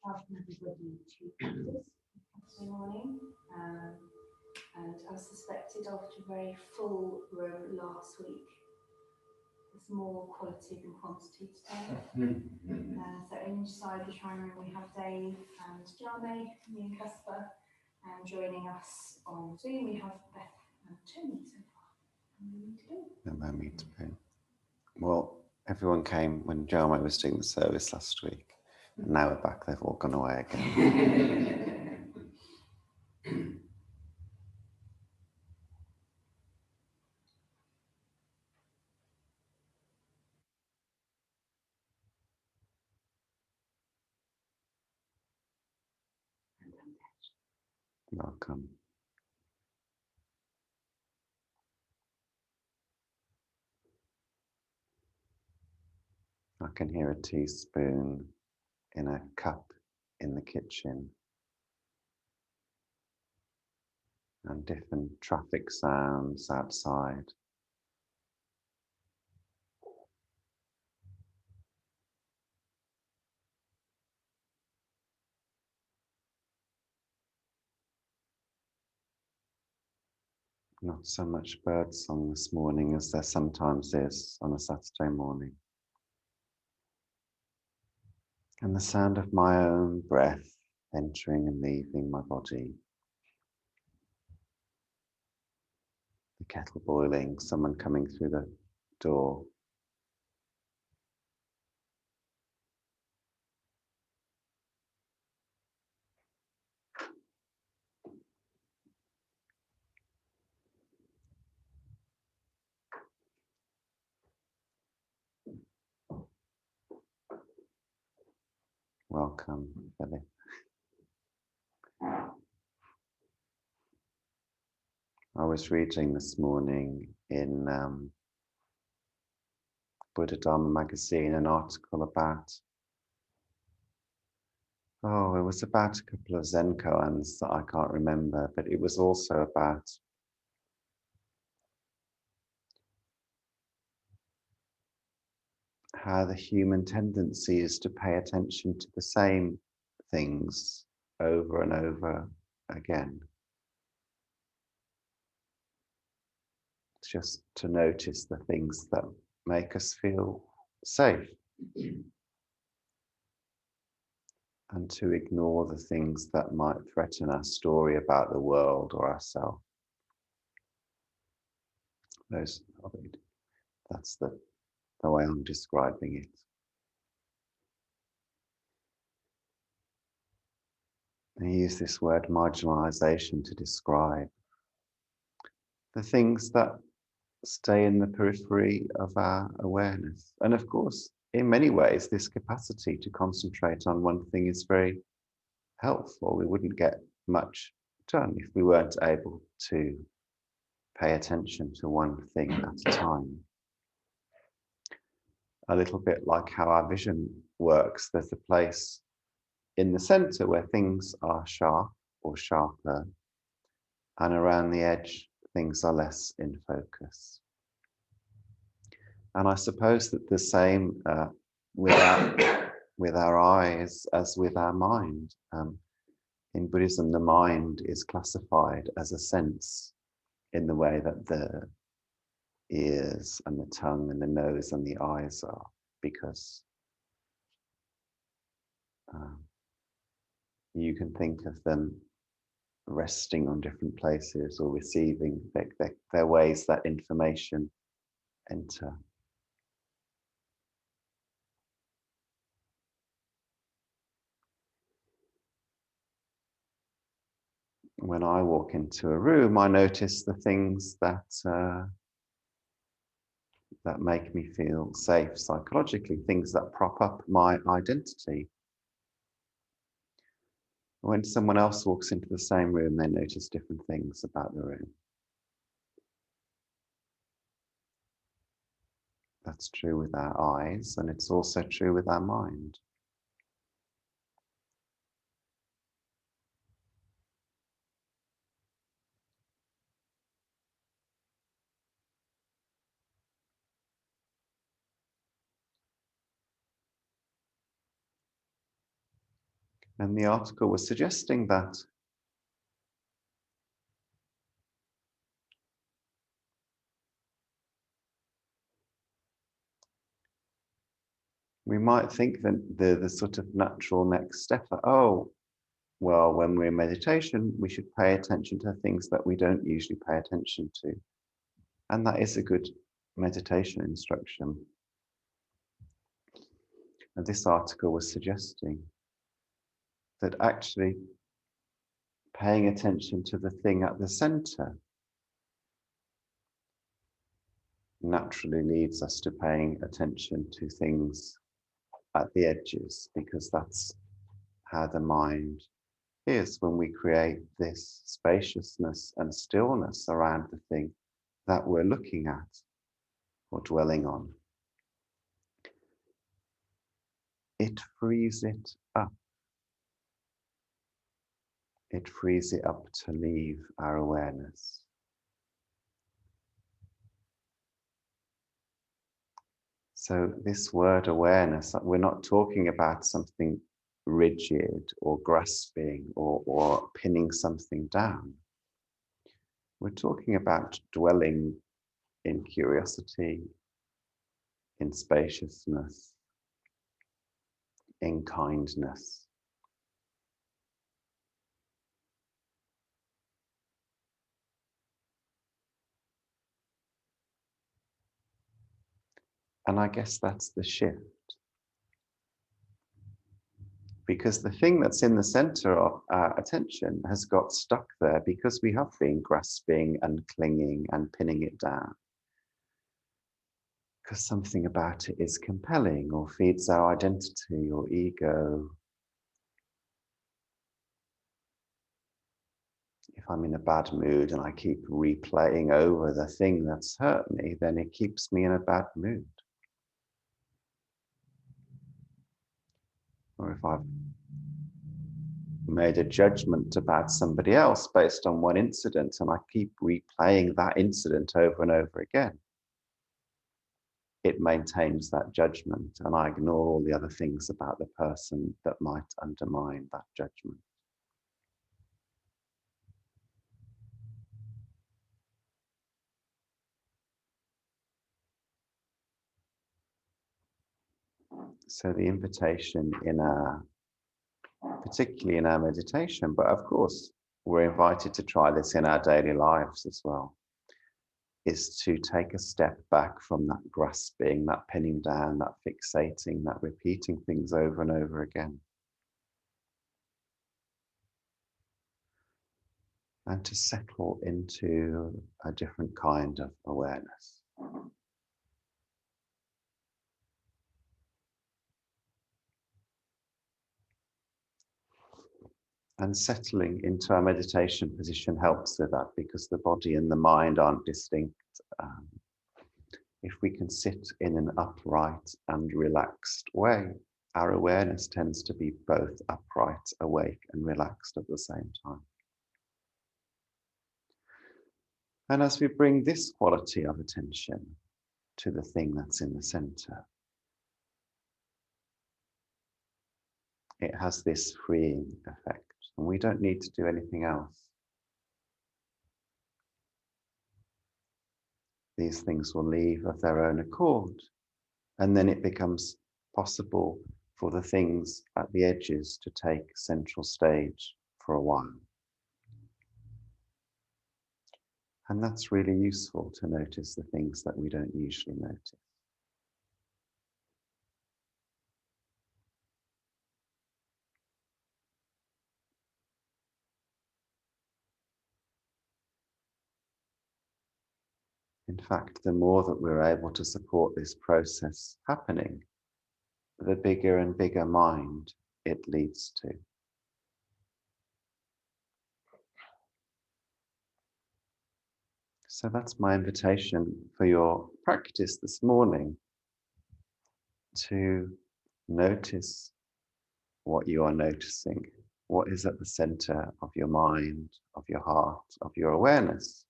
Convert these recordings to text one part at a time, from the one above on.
Welcome everybody to practice Saturday morning. And I suspected after a very full room last week, there's more quality than quantity today. So inside the trying room we have Dave and Jame, me and Kaspa, and joining us on Zoom we have Beth and Tony so far. Allow me to pay. Well, everyone came when Jame was doing the service last week. And now we're back, they've all gone away again. Welcome. I can hear a teaspoon in a cup in the kitchen and different traffic sounds outside. Not so much birdsong this morning as there sometimes is on a Saturday morning. And the sound of my own breath entering and leaving my body. The kettle boiling, someone coming through the door. Welcome, Philip. I was reading this morning in Buddha Dharma magazine an article about, it was about a couple of Zen koans that I can't remember, but it was also about how the human tendency is to pay attention to the same things over and over again. Just to notice the things that make us feel safe and to ignore the things that might threaten our story about the world or ourselves. That's the way I'm describing it. I use this word marginalization to describe the things that stay in the periphery of our awareness. And of course, in many ways, this capacity to concentrate on one thing is very helpful. We wouldn't get much done if we weren't able to pay attention to one thing at a time. A little bit like how our vision works. There's a place in the center where things are sharp or sharper, and around the edge, things are less in focus. And I suppose that the same with our eyes as with our mind. In Buddhism, the mind is classified as a sense in the way that the ears and the tongue and the nose and the eyes are, because you can think of them resting on different places or receiving. They're ways that information enter. When I walk into a room, I notice the things that make me feel safe psychologically, things that prop up my identity. When someone else walks into the same room, they notice different things about the room. That's true with our eyes, and it's also true with our mind. And the article was suggesting that we might think that the sort of natural next step, oh, well, when we're in meditation, we should pay attention to things that we don't usually pay attention to. And that is a good meditation instruction. And this article was suggesting that actually paying attention to the thing at the center naturally leads us to paying attention to things at the edges, because that's how the mind is when we create this spaciousness and stillness around the thing that we're looking at or dwelling on. It frees it up. It frees it up to leave our awareness. So this word awareness, we're not talking about something rigid or grasping or pinning something down. We're talking about dwelling in curiosity, in spaciousness, in kindness. And I guess that's the shift. Because the thing that's in the center of our attention has got stuck there because we have been grasping and clinging and pinning it down. Because something about it is compelling or feeds our identity or ego. If I'm in a bad mood and I keep replaying over the thing that's hurt me, then it keeps me in a bad mood. Or if I've made a judgment about somebody else based on one incident and I keep replaying that incident over and over again, it maintains that judgment and I ignore all the other things about the person that might undermine that judgment. So the invitation particularly in our meditation, but of course we're invited to try this in our daily lives as well, is to take a step back from that grasping, that pinning down, that fixating, that repeating things over and over again. And to settle into a different kind of awareness. And settling into our meditation position helps with that because the body and the mind aren't distinct. If we can sit in an upright and relaxed way, our awareness tends to be both upright, awake, and relaxed at the same time. And as we bring this quality of attention to the thing that's in the center, it has this freeing effect, and we don't need to do anything else. These things will leave of their own accord, and then it becomes possible for the things at the edges to take central stage for a while. And that's really useful to notice the things that we don't usually notice. In fact, the more that we're able to support this process happening, the bigger and bigger mind it leads to. So that's my invitation for your practice this morning, to notice what you are noticing, what is at the center of your mind, of your heart, of your awareness,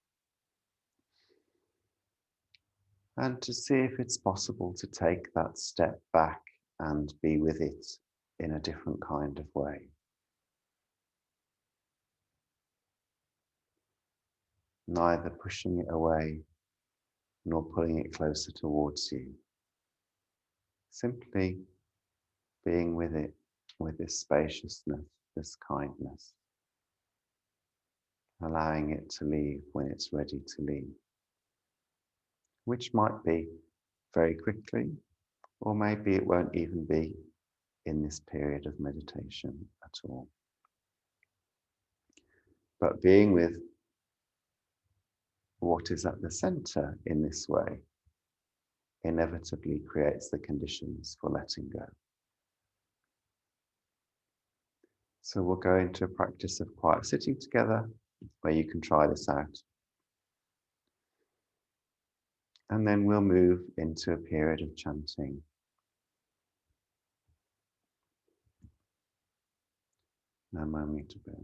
and to see if it's possible to take that step back and be with it in a different kind of way. neither pushing it away nor pulling it closer towards you. Simply being with it, with this spaciousness, this kindness, allowing it to leave when it's ready to leave, which might be very quickly, or maybe it won't even be in this period of meditation at all. But being with what is at the center in this way inevitably creates the conditions for letting go. So we'll go into a practice of quiet sitting together where you can try this out. And then we'll move into a period of chanting. Namo Amitabha.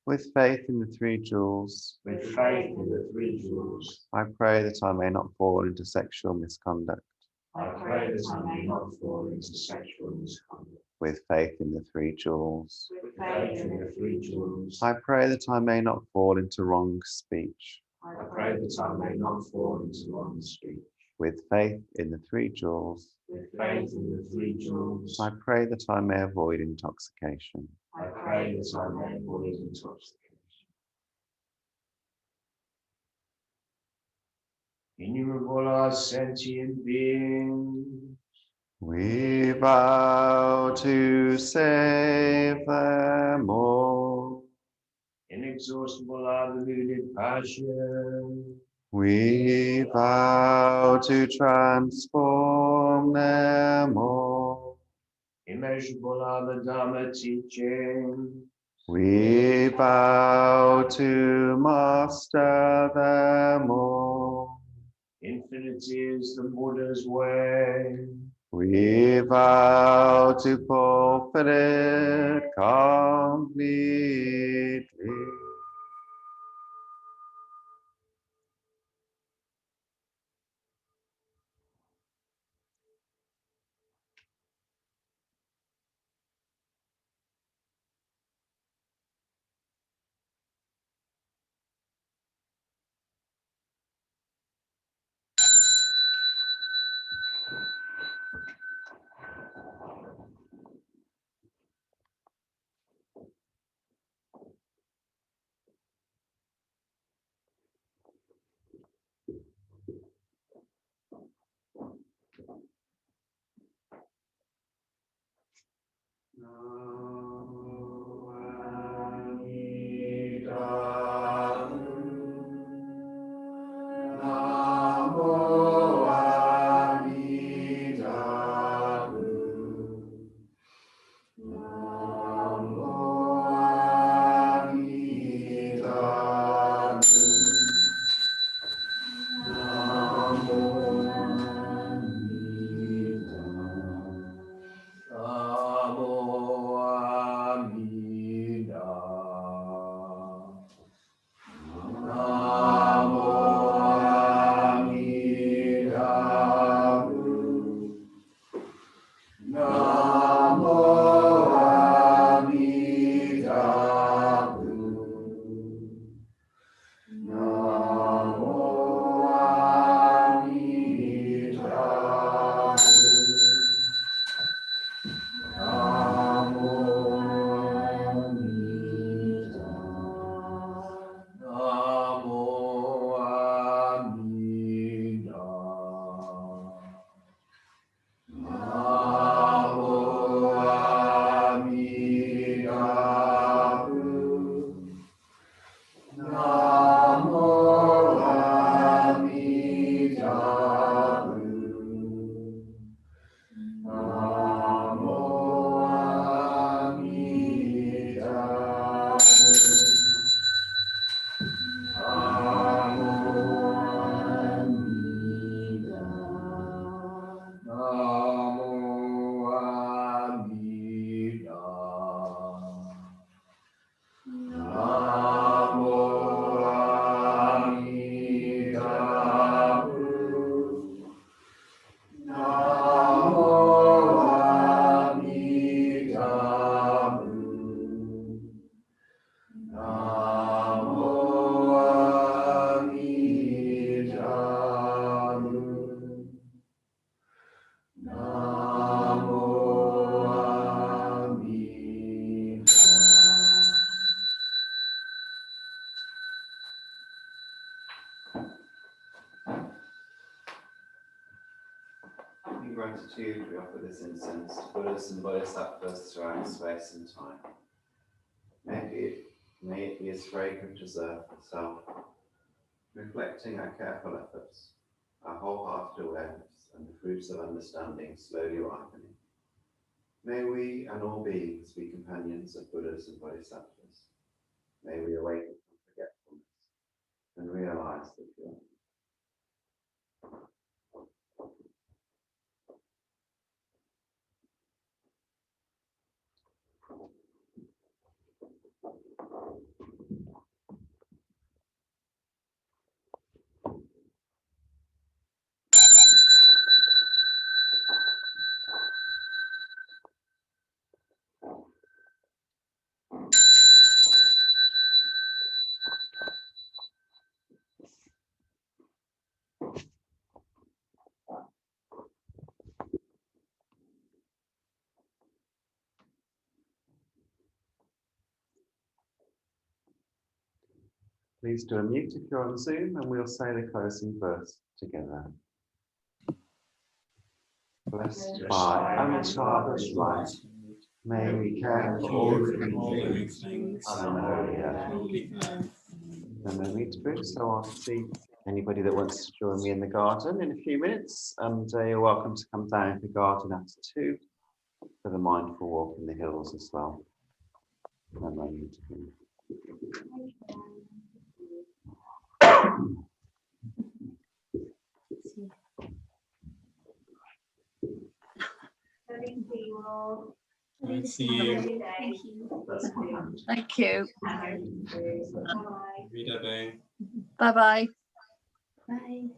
With faith in the three jewels, With faith in the three jewels, I pray that I may not fall into sexual misconduct. I pray that I may not fall into sexual misconduct. With faith in the three jewels, With faith in the three jewels, I pray that I may not fall into wrong speech. I pray that I may not fall into wrong speech. With faith in the three jewels, With faith in the three jewels, I pray that I may avoid intoxication. I pray that I may avoid intoxication. Innumerable are sentient beings. We vow to save them all. Inexhaustible are the mooned passion. We vow to transform them all. Immeasurable are the Dharma teachings. We vow to master them all. Infinity is the Buddha's way. We vow to fulfill it completely. In gratitude, we offer this incense to Buddhas and Bodhisattvas throughout space and time. May it be as fragrant as earth itself, reflecting our careful efforts, our wholehearted awareness, and the fruits of understanding slowly ripening. May we and all beings be companions of Buddhas and Bodhisattvas. May we awaken from forgetfulness and realize the pure. Please do unmute if you're on Zoom, and we'll say the closing verse together. Blessed by Amitabha's light, may we care for all living things and holy earth. And then meet spirit, so I'll see anybody that wants to join me in the garden in a few minutes, and you're welcome to come down to the garden after 2 for the mindful walk in the hills as well. And then you too. Thank you all. See you. Thank you. Bye. Wiedersehen. Bye bye. Bye.